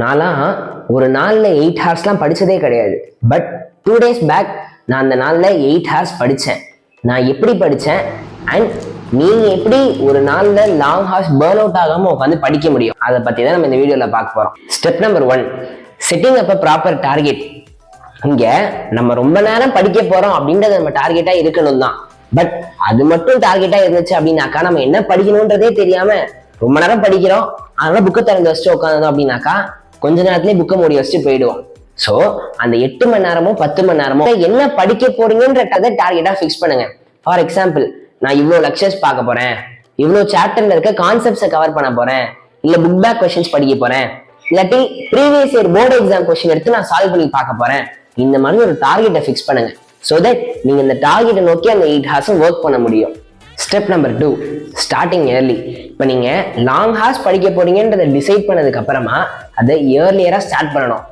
நான்லாம் ஒரு நாளில் 8 ஹவர்ஸ்லாம் படித்ததே கிடையாது. பட் 2 days பேக் நான் அந்த நாளில் 8 ஹவர்ஸ் படித்தேன். நான் எப்படி படித்தேன் அண்ட் நீங்கள் எப்படி ஒரு நாளில் லாங் ஹவர்ஸ் பேர்ன் அவுட் ஆகாமல் உட்காந்து படிக்க முடியும், அதை பற்றி தான் நம்ம இந்த வீடியோவில் பார்க்க போகிறோம். Step number 1, setting up a proper target. இங்கே நம்ம ரொம்ப நேரம் படிக்க போகிறோம் அப்படின்றது நம்ம டார்கெட்டாக இருக்கணும் தான். பட் அது மட்டும் டார்கெட்டாக இருந்துச்சு அப்படின்னாக்கா நம்ம என்ன படிக்கணுன்றதே தெரியாமல் ரொம்ப நேரம் படிக்கிறோம், அதனால புக்கை திறந்து வச்சுட்டு உட்காந்தோம் அப்படின்னாக்கா கொஞ்ச நேரத்திலே புக்கை மூடி வச்சுட்டு போயிடுவோம். ஸோ அந்த 8 மணி நேரமோ 10 மணி நேரமோ என்ன படிக்க போறீங்கன்றத டார்கெட்டா ஃபிக்ஸ் பண்ணுங்க. ஃபார் எக்ஸாம்பிள், நான் இவ்வளோ லெக்சர்ஸ் பார்க்க போறேன், இவ்வளோ சாப்டர்ல இருக்க கான்செப்ட்ஸை கவர் பண்ண போறேன், இல்ல புக் பேக் கொஸ்டின்ஸ் படிக்க போறேன், இல்லாட்டி previous year board exam question எடுத்து நான் சால்வ் பண்ணி பார்க்க போறேன். இந்த மாதிரி ஒரு டார்கெட்டை ஃபிக்ஸ் பண்ணுங்க. ஸோ தட் நீங்க இந்த டார்கெட்டை நோக்கி அந்த 8 ஹவர்ஸும் ஒர்க் பண்ண முடியும். Step number 2, starting early. இப்போ நீங்கள் லாங் ஹார்ஸ் படிக்க போறீங்கன்றதை டிசைட் பண்ணதுக்கு அப்புறமா அதை இயர்லியராக ஸ்டார்ட் பண்ணணும்.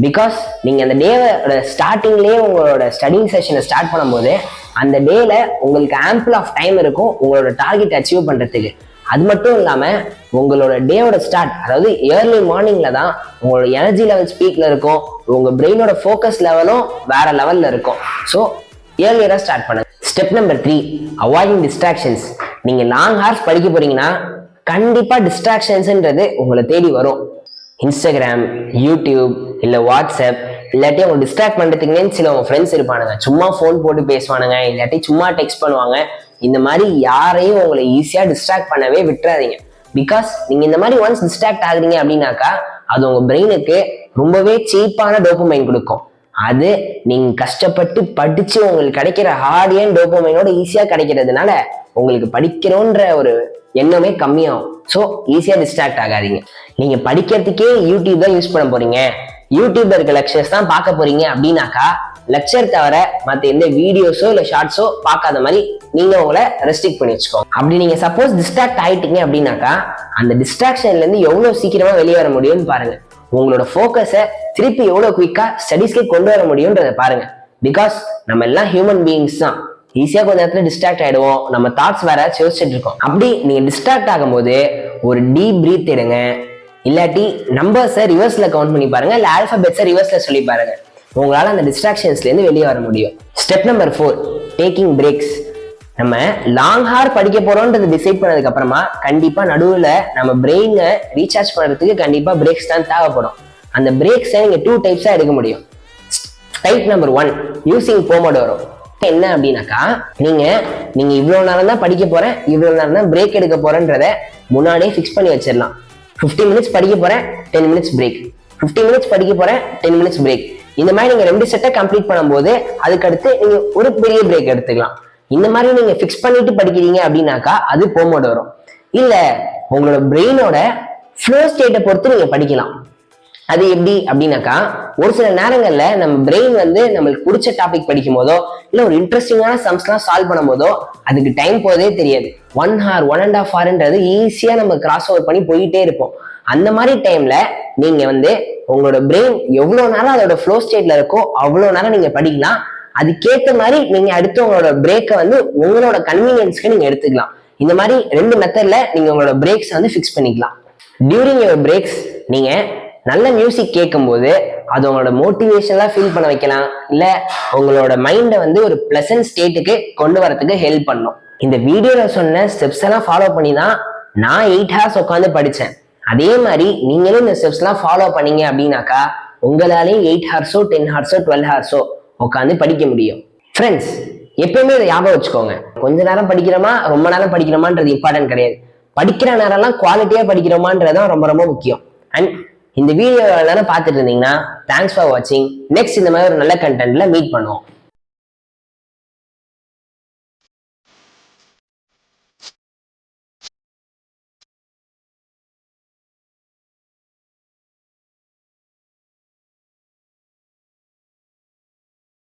பிகாஸ் நீங்கள் அந்த டேவோட ஸ்டார்டிங்லேயே உங்களோட ஸ்டடிங் செஷனை ஸ்டார்ட் பண்ணும்போது அந்த டேல உங்களுக்கு ஆம்பிள் ஆஃப் டைம் இருக்கும் உங்களோட டார்கெட் அச்சீவ் பண்ணுறதுக்கு. அது மட்டும் இல்லாமல் உங்களோட டேவோட ஸ்டார்ட், அதாவது ஏர்லி மார்னிங்கில் தான் உங்களோட எனர்ஜி லெவல் ஸ்பீக்கில் இருக்கும், உங்கள் பிரெயினோட ஃபோக்கஸ் லெவலும் வேற லெவலில் இருக்கும். ஸோ ஏர்லியராக ஸ்டார்ட் பண்ணுங்க. Step number 3, avoiding distractions. நீங்கள் லாங் ஹார்ஸ் படிக்க போறீங்கன்னா கண்டிப்பாக டிஸ்ட்ராக்ஷன்ஸ்ன்றது உங்களை தேடி வரும். இன்ஸ்டாகிராம், யூடியூப், இல்லை வாட்ஸ்அப், இல்லாட்டி அவங்க டிஸ்ட்ராக்ட் பண்ணுறதுக்குன்னே சில உங்கள் ஃப்ரெண்ட்ஸ் இருப்பானுங்க, சும்மா ஃபோன் போட்டு பேசுவானுங்க, இல்லாட்டி சும்மா டெக்ஸ்ட் பண்ணுவாங்க. இந்த மாதிரி யாரையும் உங்களை ஈஸியாக டிஸ்ட்ராக்ட் பண்ணவே விட்டுறாதீங்க. பிகாஸ் நீங்கள் இந்த மாதிரி ஒன்ஸ் டிஸ்ட்ராக்ட் ஆகுறீங்க அப்படின்னாக்கா அது உங்கள் பிரெயினுக்கு ரொம்பவே சீப்பான டோபமைன் கொடுக்கும். அது நீங்க கஷ்டப்பட்டு படிச்சு உங்களுக்கு கிடைக்கிற ஹார்ட் அண்ட் டோபமைனோட ஈஸியா கிடைக்கிறதுனால உங்களுக்கு படிக்கிறோன்ற ஒரு எண்ணமே கம்மியாகும். ஸோ ஈஸியா டிஸ்ட்ராக்ட் ஆகாதீங்க. நீங்க படிக்கிறதுக்கே யூடியூப் தான் யூஸ் பண்ண போறீங்க, யூடியூப்ல இருக்க லெக்சர்ஸ் தான் பார்க்க போறீங்க அப்படின்னாக்கா லெக்சர் தவிர மற்ற எந்த வீடியோஸோ இல்லை ஷார்ட்ஸோ பார்க்காத மாதிரி நீங்க உங்களை ரெஸ்ட்ரிக்ட் பண்ணி வச்சுக்கோங்க. அப்படி நீங்க சப்போஸ் டிஸ்ட்ராக்ட் ஆயிட்டீங்க அப்படின்னாக்கா அந்த டிஸ்ட்ராக்ஷன்ல இருந்து எவ்வளவு சீக்கிரமா வெளியே வர முடியும்னு பாருங்க. உங்களோட ஃபோக்கஸை திருப்பி எவ்வளவு குயிக்கா ஸ்டடீஸ்க்கே கொண்டு வர முடியும்ன்றத பாருங்க. பிகாஸ் நம்ம எல்லாம் ஹியூமன் பீயிங்ஸ் தான், ஈஸியா கொஞ்ச நேரத்துல டிஸ்ட்ராக்ட் ஆயிடுவோம், நம்ம தாட்ஸ் வேற யோசிச்சுட்டு இருக்கோம். அப்படி நீங்க டிஸ்ட்ராக்ட் ஆகும்போது ஒரு டீப் பிரீத் எடுங்க, இல்லாட்டி நம்பர்ஸை ரிவர்ஸ்ல கவுண்ட் பண்ணி பாருங்க, இல்ல ஆல்பபெட்ஸை ரிவர்ஸ்ல சொல்லி பாருங்க. உங்களால அந்த டிஸ்ட்ராக்ஷன்ஸ்ல இருந்து வெளியே வர முடியும். Step number 4, taking breaks. நம்ம லாங் ஹார் படிக்க போறோம்ன்றது டிசைட் பண்ணதுக்கு அப்புறமா கண்டிப்பா நடுவுல நம்ம பிரெயினை ரீசார்ஜ் பண்றதுக்கு கண்டிப்பா பிரேக்ஸ் தான் தேவைப்படும். அந்த பிரேக்ஸை நீங்க 2 டைப்ஸா எடுக்க முடியும். Type number 1, using Pomodoro. என்ன அப்படின்னாக்கா நீங்க இவ்வளவு நேரம் தான் படிக்க போறேன், இவ்வளவு நேரம் தான் பிரேக் எடுக்க போறேன்றத முன்னாடியே ஃபிக்ஸ் பண்ணி வச்சிடலாம். 15 மினிட்ஸ் படிக்க போறேன், 10 மினிட்ஸ் பிரேக், 15 மினிட்ஸ் படிக்க போறேன், 10 மினிட்ஸ் பிரேக். இந்த மாதிரி நீங்க 2 செட்டை கம்ப்ளீட் பண்ணும்போது அதுக்கடுத்து நீங்க ஒரு பெரிய பிரேக் எடுத்துக்கலாம். இந்த மாதிரி நீங்க ஃபிக்ஸ் பண்ணிட்டு படிக்கிறீங்க அப்படின்னாக்கா அது போமோடோரோ. இல்ல உங்களோட பிரெயினோட ஃப்ளோ ஸ்டேட்டை பொறுத்து நீங்க படிக்கலாம். அது எப்படி அப்படின்னாக்கா ஒரு சில நேரங்கள்ல நம்ம பிரெயின் நம்மளுக்கு பிடிச்ச டாபிக் படிக்கும் போதோ இல்ல ஒரு இன்ட்ரெஸ்டிங்கான சம்ஸ்லாம் சால்வ் பண்ணும் போதோ அதுக்கு டைம் போதே தெரியாது. 1 hour 1.5 hourன்றது ஈஸியா நம்ம கிராஸ் ஓவர் பண்ணி போயிட்டே இருப்போம். அந்த மாதிரி டைம்ல நீங்க உங்களோட பிரெயின் எவ்வளவு நேரம் அதோட ஃப்ளோ ஸ்டேட்ல இருக்கோ அவ்வளவு நேரம் நீங்க படிக்கலாம். அதுக்கேற்ற மாதிரி நீங்க அடுத்து உங்களோட பிரேக்கை உங்களோட கன்வீனியன்ஸ்க்கு நீங்க எடுத்துக்கலாம். இந்த மாதிரி 2 மெத்தட்ல நீங்க உங்களோட பிரேக்ஸ் ஃபிக்ஸ் பண்ணிக்கலாம். டியூரிங் யுவர் பிரேக்ஸ் நீங்க நல்ல மியூசிக் கேட்கும் போது அது உங்களோட மோட்டிவேஷன்லாம் ஃபீல் பண்ண வைக்கலாம், இல்ல உங்களோட மைண்டை ஒரு பிளசன்ட் ஸ்டேட்டுக்கு கொண்டு வரதுக்கு ஹெல்ப் பண்ணும். இந்த வீடியோல சொன்ன ஸ்டெப்ஸ் எல்லாம் ஃபாலோ பண்ணி தான் நான் 8 ஹவர்ஸ் உட்காந்து படித்தேன். அதே மாதிரி நீங்களும் இந்த ஸ்டெப்ஸ் எல்லாம் ஃபாலோ பண்ணீங்க அப்படின்னாக்கா உங்களாலேயும் 8 ஹவர்ஸோ 10 ஹவர்ஸோ 12 ஹவர்ஸோ உட்காந்து படிக்க முடியும். ஃப்ரெண்ட்ஸ், எப்பயுமே இதை ஞாபகம் வச்சுக்கோங்க. கொஞ்ச நேரம் படிக்கிறோமா ரொம்ப நேரம் படிக்கிறோமான்றது இம்பார்ட்டன்ட் கிடையாது. படிக்கிற நேரம்லாம் குவாலிட்டியா படிக்கிறோமான்றதுதான் ரொம்ப ரொம்ப முக்கியம். அண்ட் இந்த வீடியோ எல்லாரும் பார்த்துட்டு இருந்தீங்கன்னா தேங்க்ஸ் ஃபார் வாட்சிங். நெக்ஸ்ட் இந்த மாதிரி ஒரு நல்ல கண்டென்ட்ல மீட் பண்ணுவோம்.